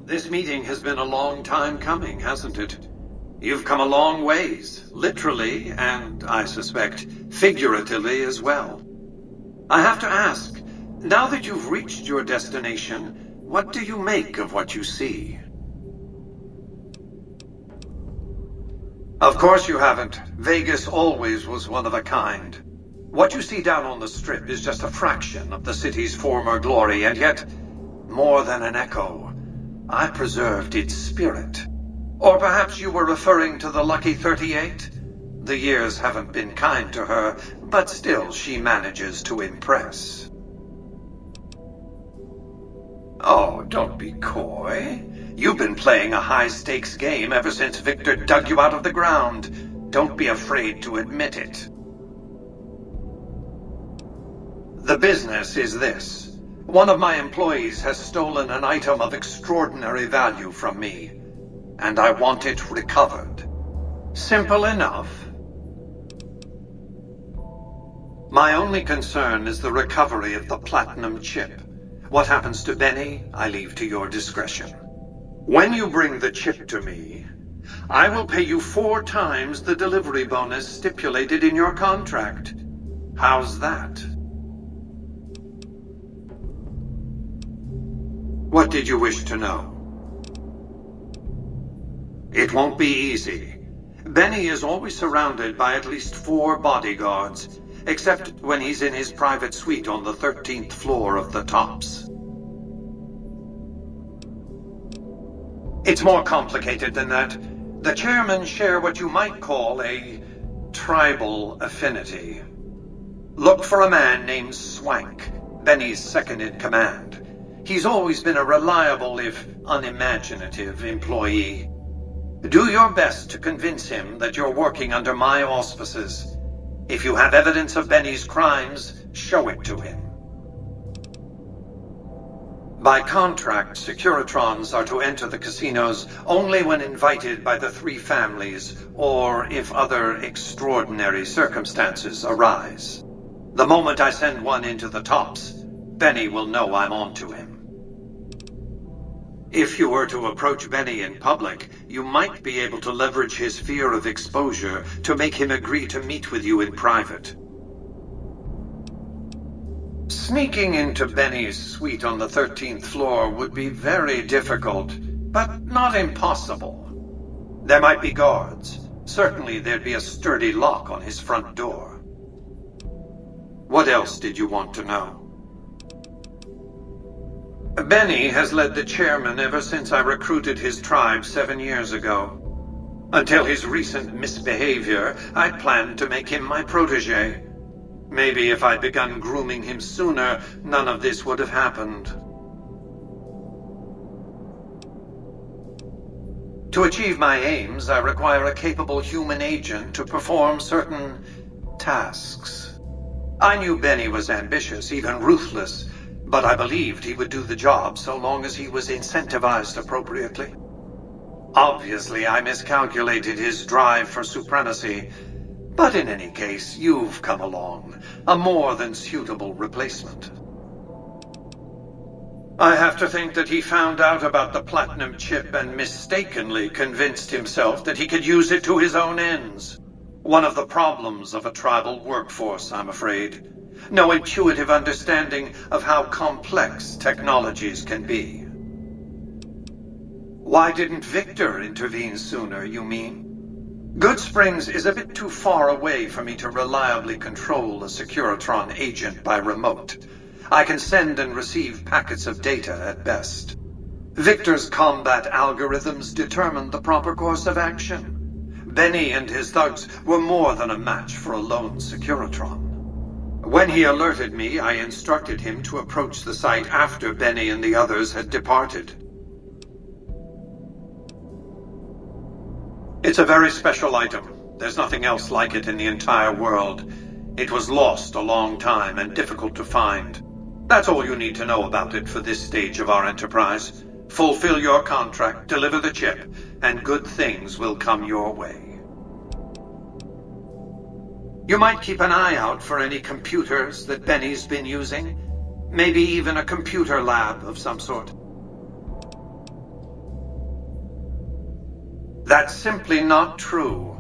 This meeting has been a long time coming, hasn't it? You've come a long ways, literally, and, I suspect, figuratively as well. I have to ask, now that you've reached your destination, what do you make of what you see? Of course you haven't. Vegas always was one of a kind. What you see down on the Strip is just a fraction of the city's former glory, and yet, more than an echo, I preserved its spirit. Or perhaps you were referring to the Lucky 38? The years haven't been kind to her, but still she manages to impress. Oh, don't be coy. You've been playing a high-stakes game ever since Victor dug you out of the ground. Don't be afraid to admit it. The business is this. One of my employees has stolen an item of extraordinary value from me, and I want it recovered. Simple enough. My only concern is the recovery of the platinum chip. What happens to Benny, I leave to your discretion. When you bring the chip to me, I will pay you 4 times the delivery bonus stipulated in your contract. How's that? What did you wish to know? It won't be easy. Benny is always surrounded by at least 4 bodyguards, except when he's in his private suite on the 13th floor of the Tops. It's more complicated than that. The chairmen share what you might call a tribal affinity. Look for a man named Swank, Benny's second-in-command. He's always been a reliable, if unimaginative, employee. Do your best to convince him that you're working under my auspices. If you have evidence of Benny's crimes, show it to him. By contract, Securitrons are to enter the casinos only when invited by the 3 families, or if other extraordinary circumstances arise. The moment I send one into the Tops, Benny will know I'm on to him. If you were to approach Benny in public, you might be able to leverage his fear of exposure to make him agree to meet with you in private. Sneaking into Benny's suite on the 13th floor would be very difficult, but not impossible. There might be guards. Certainly there'd be a sturdy lock on his front door. What else did you want to know? Benny has led the chairman ever since I recruited his tribe 7 years ago. Until his recent misbehavior, I'd planned to make him my protege. Maybe if I'd begun grooming him sooner, none of this would have happened. To achieve my aims, I require a capable human agent to perform certain tasks. I knew Benny was ambitious, even ruthless, but I believed he would do the job so long as he was incentivized appropriately. Obviously, I miscalculated his drive for supremacy, but in any case, you've come along, a more than suitable replacement. I have to think that he found out about the platinum chip and mistakenly convinced himself that he could use it to his own ends. One of the problems of a tribal workforce, I'm afraid. No intuitive understanding of how complex technologies can be. Why didn't Victor intervene sooner, you mean? Good Springs is a bit too far away for me to reliably control a Securitron agent by remote. I can send and receive packets of data at best. Victor's combat algorithms determined the proper course of action. Benny and his thugs were more than a match for a lone Securitron. When he alerted me, I instructed him to approach the site after Benny and the others had departed. It's a very special item. There's nothing else like it in the entire world. It was lost a long time and difficult to find. That's all you need to know about it for this stage of our enterprise. Fulfill your contract, deliver the chip, and good things will come your way. You might keep an eye out for any computers that Benny's been using. Maybe even a computer lab of some sort. That's simply not true.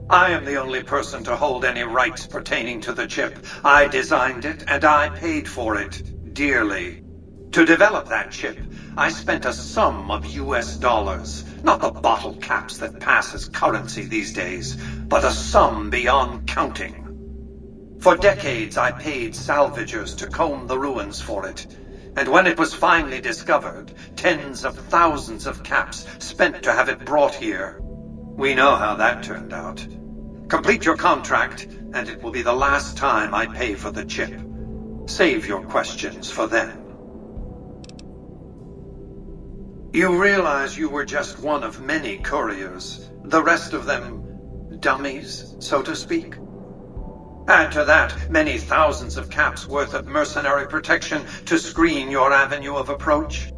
I am the only person to hold any rights pertaining to the chip. I designed it, and I paid for it dearly. To develop that chip, I spent a sum of US dollars, not the bottle caps that pass as currency these days, but a sum beyond counting. For decades, I paid salvagers to comb the ruins for it. And when it was finally discovered, tens of thousands of caps spent to have it brought here. We know how that turned out. Complete your contract, and it will be the last time I pay for the chip. Save your questions for then. You realize you were just one of many couriers, the rest of them dummies, so to speak? Add to that many thousands of caps worth of mercenary protection to screen your avenue of approach.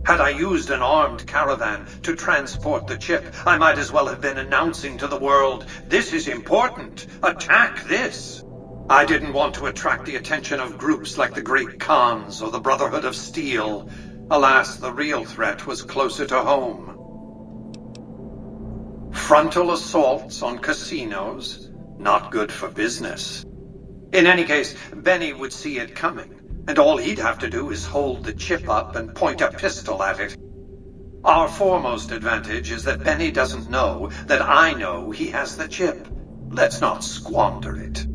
Had I used an armed caravan to transport the chip, I might as well have been announcing to the world, "This is important. Attack this." I didn't want to attract the attention of groups like the Great Khans or the Brotherhood of Steel. Alas, the real threat was closer to home. Frontal assaults on casinos? Not good for business. In any case, Benny would see it coming, and all he'd have to do is hold the chip up and point a pistol at it. Our foremost advantage is that Benny doesn't know that I know he has the chip. Let's not squander it.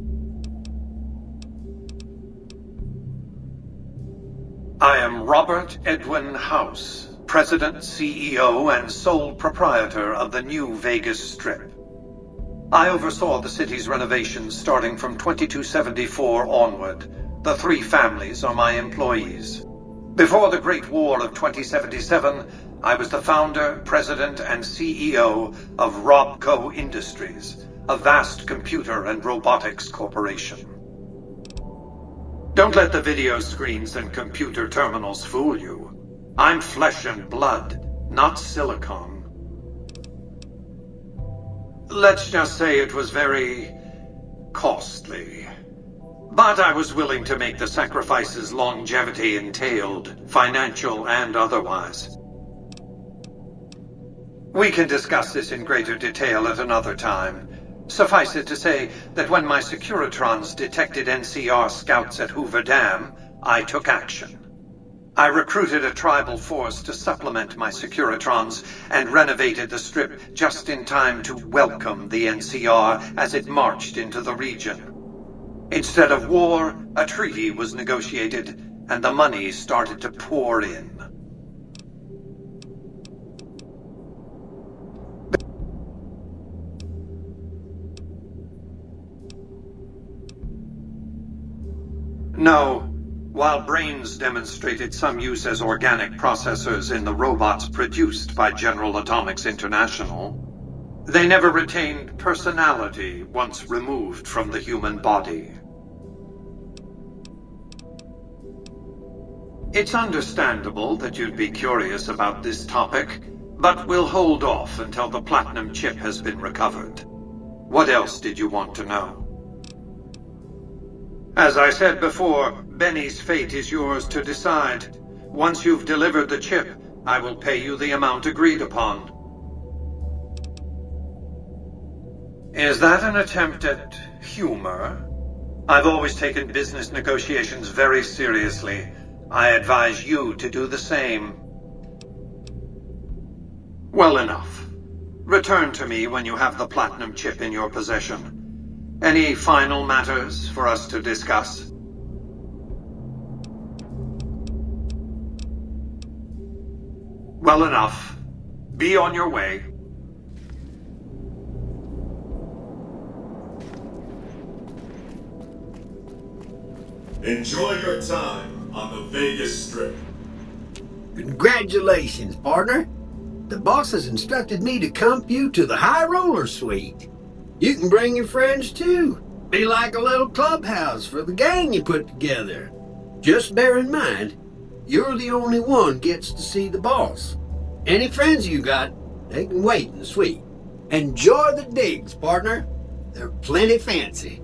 I am Robert Edwin House, President, CEO, and sole proprietor of the new Vegas Strip. I oversaw the city's renovations starting from 2274 onward. The 3 families are my employees. Before the Great War of 2077, I was the founder, president, and CEO of Robco Industries, a vast computer and robotics corporation. Don't let the video screens and computer terminals fool you. I'm flesh and blood, not silicon. Let's just say it was very costly. But I was willing to make the sacrifices longevity entailed, financial and otherwise. We can discuss this in greater detail at another time. Suffice it to say that when my Securitrons detected NCR scouts at Hoover Dam, I took action. I recruited a tribal force to supplement my Securitrons and renovated the Strip just in time to welcome the NCR as it marched into the region. Instead of war, a treaty was negotiated, and the money started to pour in. No. While brains demonstrated some use as organic processors in the robots produced by General Atomics International, they never retained personality once removed from the human body. It's understandable that you'd be curious about this topic, but we'll hold off until the platinum chip has been recovered. What else did you want to know? As I said before, Benny's fate is yours to decide. Once you've delivered the chip, I will pay you the amount agreed upon. Is that an attempt at humor? I've always taken business negotiations very seriously. I advise you to do the same. Well enough. Return to me when you have the platinum chip in your possession. Any final matters for us to discuss? Well enough. Be on your way. Enjoy your time on the Vegas Strip. Congratulations, partner. The boss has instructed me to comp you to the High Roller Suite. You can bring your friends too. Be like a little clubhouse for the gang you put together. Just bear in mind, you're the only one gets to see the boss. Any friends you got, they can wait in the suite. Enjoy the digs, partner. They're plenty fancy.